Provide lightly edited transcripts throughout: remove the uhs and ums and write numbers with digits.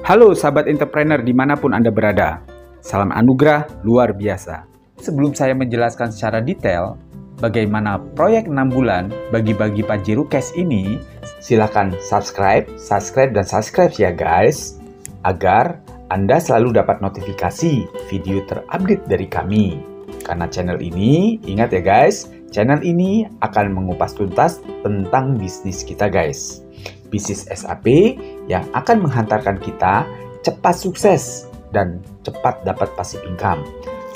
Halo sahabat entrepreneur dimanapun Anda berada. Salam anugerah luar biasa. Sebelum saya menjelaskan secara detail bagaimana proyek 6 bulan bagi-bagi Pajero Cash ini, silakan subscribe ya guys, agar Anda selalu dapat notifikasi video terupdate dari kami. Karena channel ini, ingat ya guys, channel ini akan mengupas tuntas tentang bisnis kita guys. Bisnis SAP yang akan menghantarkan kita cepat sukses dan cepat dapat passive income,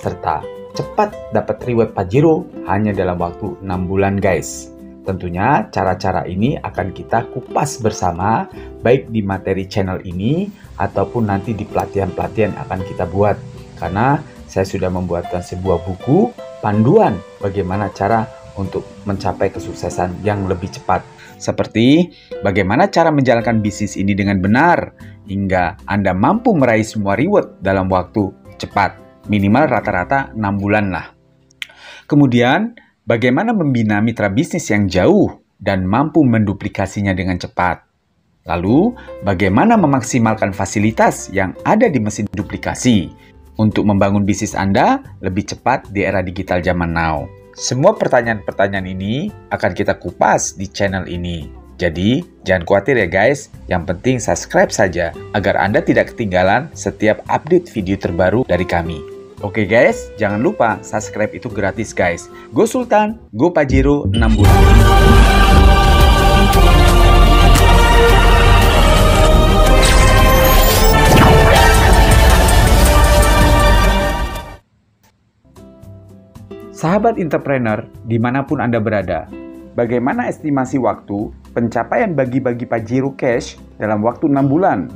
serta cepat dapat reward Pajero hanya dalam waktu 6 bulan guys. Tentunya cara-cara ini akan kita kupas bersama baik di materi channel ini ataupun nanti di pelatihan-pelatihan yang akan kita buat. Karena saya sudah membuatkan sebuah buku panduan bagaimana cara untuk mencapai kesuksesan yang lebih cepat. Seperti bagaimana cara menjalankan bisnis ini dengan benar hingga Anda mampu meraih semua reward dalam waktu cepat. Minimal rata-rata 6 bulan lah. Kemudian, bagaimana membina mitra bisnis yang jauh dan mampu menduplikasinya dengan cepat. Lalu, bagaimana memaksimalkan fasilitas yang ada di mesin duplikasi untuk membangun bisnis Anda lebih cepat di era digital zaman now. Semua pertanyaan-pertanyaan ini akan kita kupas di channel ini. Jadi, jangan khawatir ya guys. Yang penting subscribe saja agar Anda tidak ketinggalan setiap update video terbaru dari kami. Oke guys, jangan lupa subscribe itu gratis guys. Go Sultan, go Pajero 6 bulan. Sahabat entrepreneur, dimanapun Anda berada, bagaimana estimasi waktu pencapaian bagi-bagi Pajero Cash dalam waktu 6 bulan?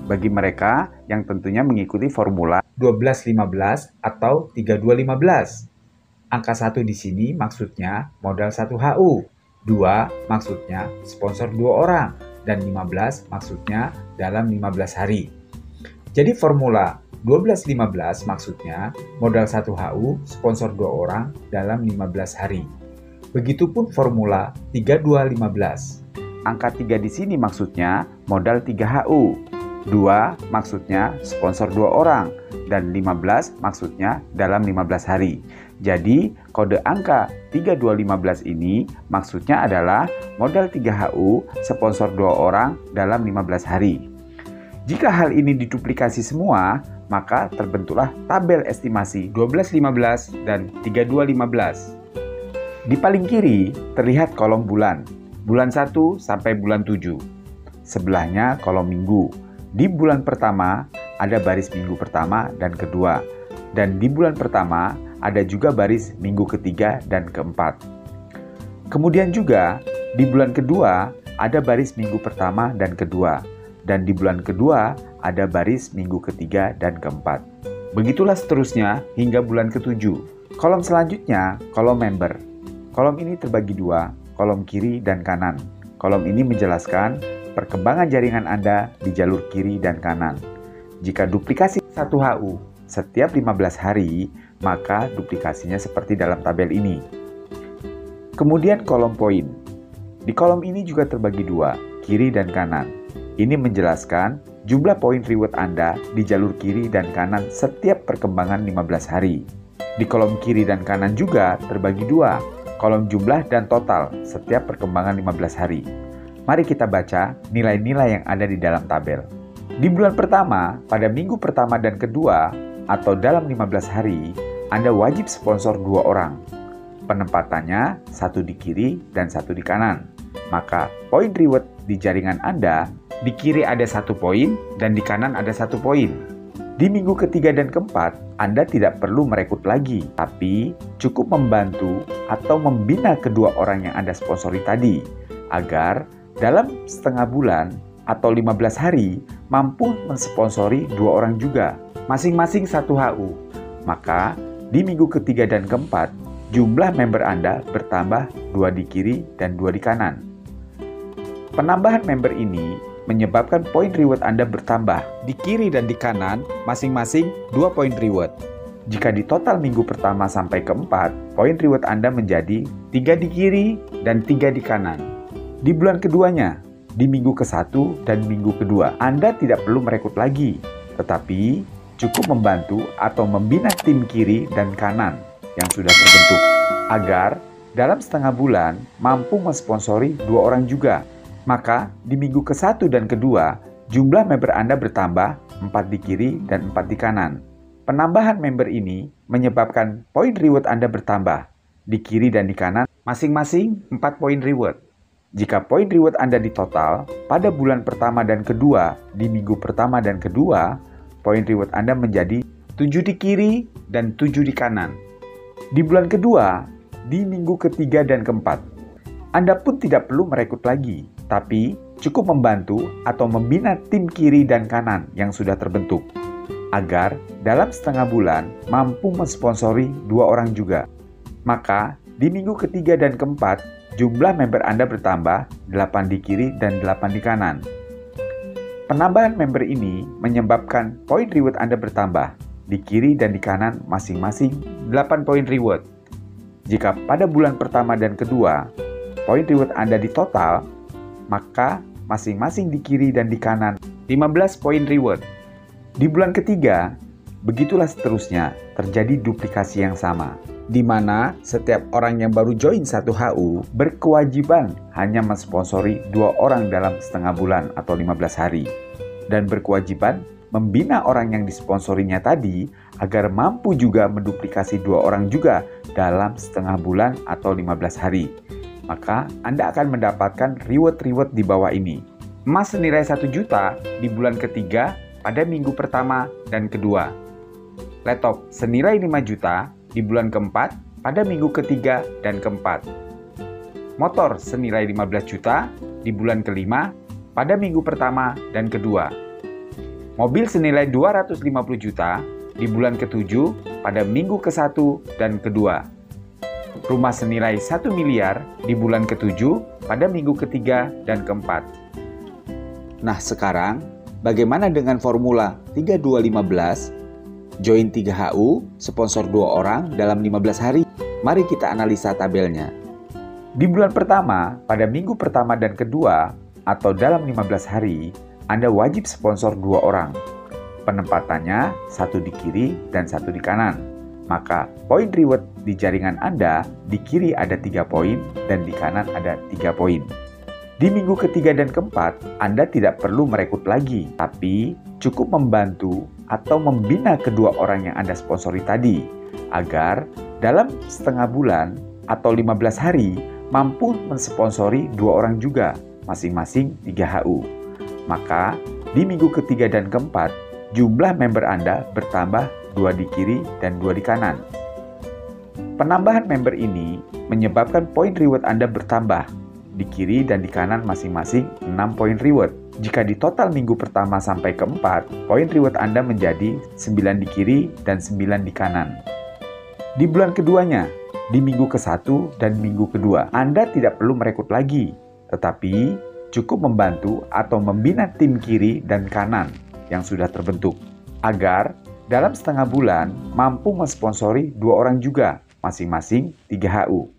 Bagi mereka yang tentunya mengikuti formula 12-15 atau 32-15. Angka 1 di sini maksudnya modal 1 HU, 2 maksudnya sponsor 2 orang, dan 15 maksudnya dalam 15 hari. Jadi formula 12-15 maksudnya modal 1 HU, sponsor 2 orang dalam 15 hari. Begitupun formula 32-15. Angka 3 di sini maksudnya modal 3 HU, 2 maksudnya sponsor 2 orang, dan 15 maksudnya dalam 15 hari. Jadi kode angka 3215 ini maksudnya adalah modal 3 HU, sponsor 2 orang dalam 15 hari. Jika hal ini diduplikasi semua, maka terbentuklah tabel estimasi 12-15 dan 32-15. Di paling kiri terlihat kolom bulan 1 sampai bulan 7. Sebelahnya kolom minggu. Di bulan pertama ada baris minggu pertama dan kedua. Dan di bulan pertama ada juga baris minggu ketiga dan keempat. Kemudian juga di bulan kedua ada baris minggu pertama dan kedua. Dan di bulan kedua ada baris minggu ketiga dan keempat. Begitulah seterusnya hingga bulan ketujuh. Kolom selanjutnya, kolom member. Kolom ini terbagi dua, kolom kiri dan kanan. Kolom ini menjelaskan perkembangan jaringan Anda di jalur kiri dan kanan. Jika duplikasi 1 HU setiap 15 hari, maka duplikasinya seperti dalam tabel ini. Kemudian kolom poin. Di kolom ini juga terbagi dua, kiri dan kanan. Ini menjelaskan jumlah poin reward Anda di jalur kiri dan kanan setiap perkembangan 15 hari. Di kolom kiri dan kanan juga terbagi dua, kolom jumlah dan total setiap perkembangan 15 hari. Mari kita baca nilai-nilai yang ada di dalam tabel. Di bulan pertama, pada minggu pertama dan kedua, atau dalam 15 hari, Anda wajib sponsor 2 orang. Penempatannya 1 di kiri dan 1 di kanan. Maka poin reward di jaringan Anda, di kiri ada 1 poin dan di kanan ada 1 poin. Di minggu ketiga dan keempat, Anda tidak perlu merekrut lagi, tapi cukup membantu atau membina kedua orang yang Anda sponsori tadi, agar dalam setengah bulan atau 15 hari mampu mensponsori 2 orang juga, masing-masing 1 HU. Maka di minggu ketiga dan keempat, jumlah member Anda bertambah 2 di kiri dan 2 di kanan. Penambahan member ini menyebabkan poin reward Anda bertambah di kiri dan di kanan masing-masing 2 poin reward. Jika di total minggu pertama sampai keempat, poin reward Anda menjadi 3 di kiri dan 3 di kanan. Di bulan keduanya, di minggu ke-1 dan minggu kedua. Anda tidak perlu merekrut lagi, tetapi cukup membantu atau membina tim kiri dan kanan yang sudah terbentuk, agar dalam setengah bulan mampu mensponsori 2 orang juga. Maka di minggu ke-1 dan kedua, jumlah member Anda bertambah 4 di kiri dan 4 di kanan. Penambahan member ini menyebabkan poin reward Anda bertambah di kiri dan di kanan masing-masing 4 poin reward. Jika poin reward Anda ditotal pada bulan pertama dan kedua di minggu pertama dan kedua, poin reward Anda menjadi 7 di kiri dan 7 di kanan. Di bulan kedua, di minggu ketiga dan keempat, Anda pun tidak perlu merekrut lagi, tapi cukup membantu atau membina tim kiri dan kanan yang sudah terbentuk, agar dalam setengah bulan mampu mensponsori 2 orang juga. Maka, di minggu ketiga dan keempat, jumlah member Anda bertambah 8 di kiri dan 8 di kanan. Penambahan member ini menyebabkan poin reward Anda bertambah di kiri dan di kanan masing-masing 8 poin reward. Jika pada bulan pertama dan kedua, poin reward Anda ditotal, maka masing-masing di kiri dan di kanan 15 poin reward. Di bulan ketiga, begitulah seterusnya terjadi duplikasi yang sama, di mana setiap orang yang baru join 1 HU berkewajiban hanya mensponsori 2 orang dalam setengah bulan atau 15 hari, dan berkewajiban membina orang yang disponsorinya tadi agar mampu juga menduplikasi 2 orang juga dalam setengah bulan atau 15 hari. Maka Anda akan mendapatkan reward-reward di bawah ini. Emas senilai 1 juta di bulan ketiga pada minggu pertama dan kedua. Laptop senilai 5 juta di bulan keempat pada minggu ketiga dan keempat. Motor senilai 15 juta di bulan kelima pada minggu pertama dan kedua. Mobil senilai 250 juta di bulan ke-7 pada minggu ke-1 dan kedua. Rumah senilai 1 miliar di bulan ke-7 pada minggu ketiga dan keempat. Nah sekarang, bagaimana dengan formula 3215? Join 3 HU, sponsor 2 orang dalam 15 hari. Mari kita analisa tabelnya. Di bulan pertama, pada minggu pertama dan kedua, atau dalam 15 hari, Anda wajib sponsor 2 orang. Penempatannya 1 di kiri dan 1 di kanan. Maka poin reward di jaringan Anda di kiri ada 3 poin dan di kanan ada 3 poin. Di minggu ketiga dan keempat, Anda tidak perlu merekrut lagi, tapi cukup membantu atau membina kedua orang yang Anda sponsori tadi, agar dalam setengah bulan atau 15 hari mampu mensponsori 2 orang juga, masing-masing 3 HU. Maka di minggu ketiga dan keempat, jumlah member Anda bertambah 2 di kiri dan 2 di kanan. Penambahan member ini menyebabkan poin reward Anda bertambah di kiri dan di kanan masing-masing 6 poin reward. Jika di total minggu pertama sampai keempat, poin reward Anda menjadi 9 di kiri dan 9 di kanan. Di bulan keduanya, di minggu ke-1 dan minggu kedua, Anda tidak perlu merekrut lagi, tetapi cukup membantu atau membina tim kiri dan kanan yang sudah terbentuk, agar dalam setengah bulan mampu mensponsori 2 orang juga, masing-masing 3 HU.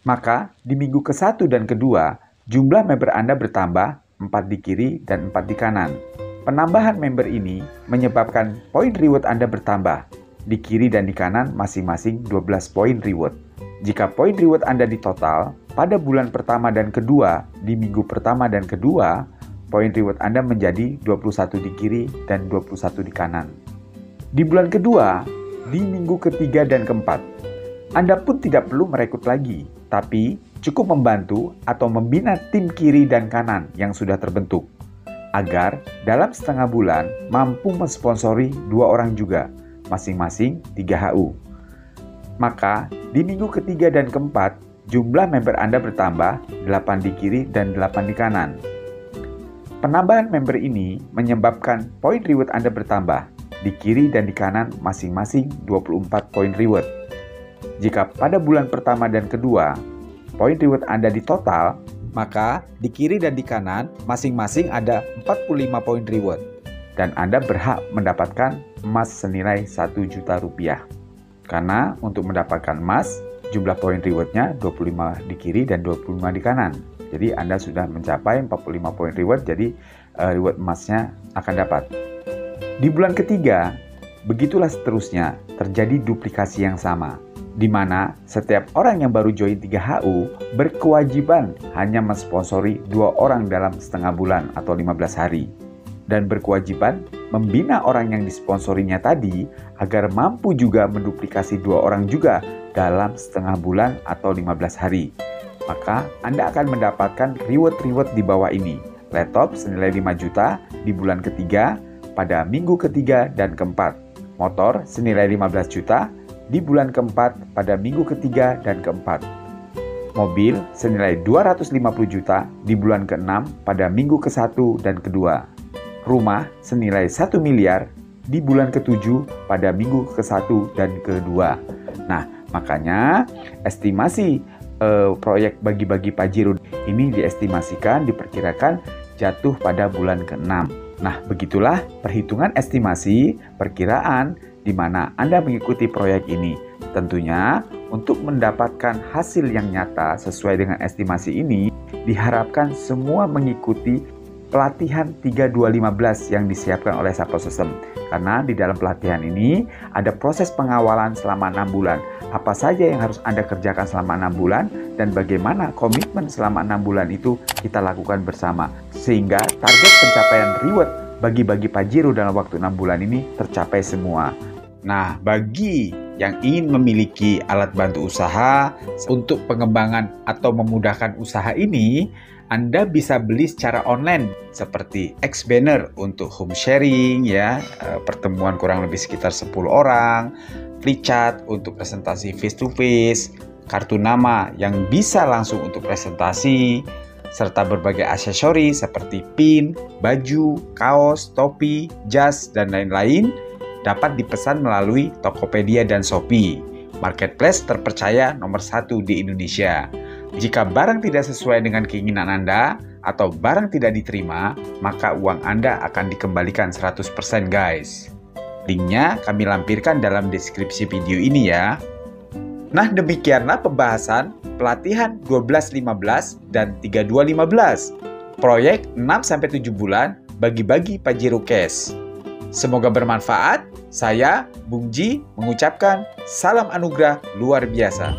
Maka di minggu ke-1 dan kedua, jumlah member Anda bertambah 4 di kiri dan 4 di kanan. Penambahan member ini menyebabkan poin reward Anda bertambah di kiri dan di kanan masing-masing 12 poin reward. Jika poin reward Anda ditotal pada bulan pertama dan kedua di minggu pertama dan kedua, poin reward Anda menjadi 21 di kiri dan 21 di kanan. Di bulan kedua, di minggu ketiga dan keempat, Anda pun tidak perlu merekrut lagi, tapi cukup membantu atau membina tim kiri dan kanan yang sudah terbentuk, agar dalam setengah bulan mampu mensponsori 2 orang juga, masing-masing 3 HU. Maka di minggu ketiga dan keempat, jumlah member Anda bertambah 8 di kiri dan 8 di kanan. Penambahan member ini menyebabkan poin reward Anda bertambah di kiri dan di kanan masing-masing 24 poin reward. Jika pada bulan pertama dan kedua, poin reward Anda ditotal, maka di kiri dan di kanan masing-masing ada 45 poin reward. Dan Anda berhak mendapatkan emas senilai 1 juta rupiah. Karena untuk mendapatkan emas, jumlah poin rewardnya 25 di kiri dan 25 di kanan. Jadi Anda sudah mencapai 45 poin reward, jadi reward emasnya akan dapat. Di bulan ketiga, begitulah seterusnya, terjadi duplikasi yang sama, di mana setiap orang yang baru join 3HU berkewajiban hanya mensponsori 2 orang dalam setengah bulan atau 15 hari. Dan berkewajiban membina orang yang disponsorinya tadi agar mampu juga menduplikasi 2 orang juga dalam setengah bulan atau 15 hari. Maka Anda akan mendapatkan reward-reward di bawah ini. Laptop senilai 5 juta di bulan ketiga pada minggu ketiga dan keempat. Motor senilai 15 juta di bulan keempat pada minggu ketiga dan keempat. Mobil senilai 250 juta di bulan ke-6 pada minggu ke-1 dan kedua. Rumah senilai 1 miliar di bulan ke-7 pada minggu ke-1 dan kedua. Nah, makanya estimasi proyek bagi-bagi Pajero ini diestimasikan, diperkirakan jatuh pada bulan ke-6. Nah, begitulah perhitungan estimasi perkiraan di mana Anda mengikuti proyek ini. Tentunya, untuk mendapatkan hasil yang nyata sesuai dengan estimasi ini, diharapkan semua mengikuti pelatihan 3215 yang disiapkan oleh Sapo System. Karena di dalam pelatihan ini ada proses pengawalan selama 6 bulan. Apa saja yang harus Anda kerjakan selama 6 bulan dan bagaimana komitmen selama 6 bulan itu kita lakukan bersama. Sehingga target pencapaian reward bagi-bagi Pajero dalam waktu 6 bulan ini tercapai semua. Nah, bagi yang ingin memiliki alat bantu usaha untuk pengembangan atau memudahkan usaha ini, Anda bisa beli secara online seperti X-Banner untuk home sharing ya, pertemuan kurang lebih sekitar 10 orang, Flipchart untuk presentasi face to face, kartu nama yang bisa langsung untuk presentasi, serta berbagai aksesoris seperti pin, baju, kaos, topi, jas, dan lain-lain dapat dipesan melalui Tokopedia dan Shopee, marketplace terpercaya nomor 1 di Indonesia. Jika barang tidak sesuai dengan keinginan Anda atau barang tidak diterima, maka uang Anda akan dikembalikan 100% guys. Linknya kami lampirkan dalam deskripsi video ini ya. Nah, demikianlah pembahasan pelatihan 1215 dan 3215. Proyek 6-7 bulan bagi-bagi Pajero Cash. Semoga bermanfaat. Saya, Bung Ji, mengucapkan salam anugerah luar biasa.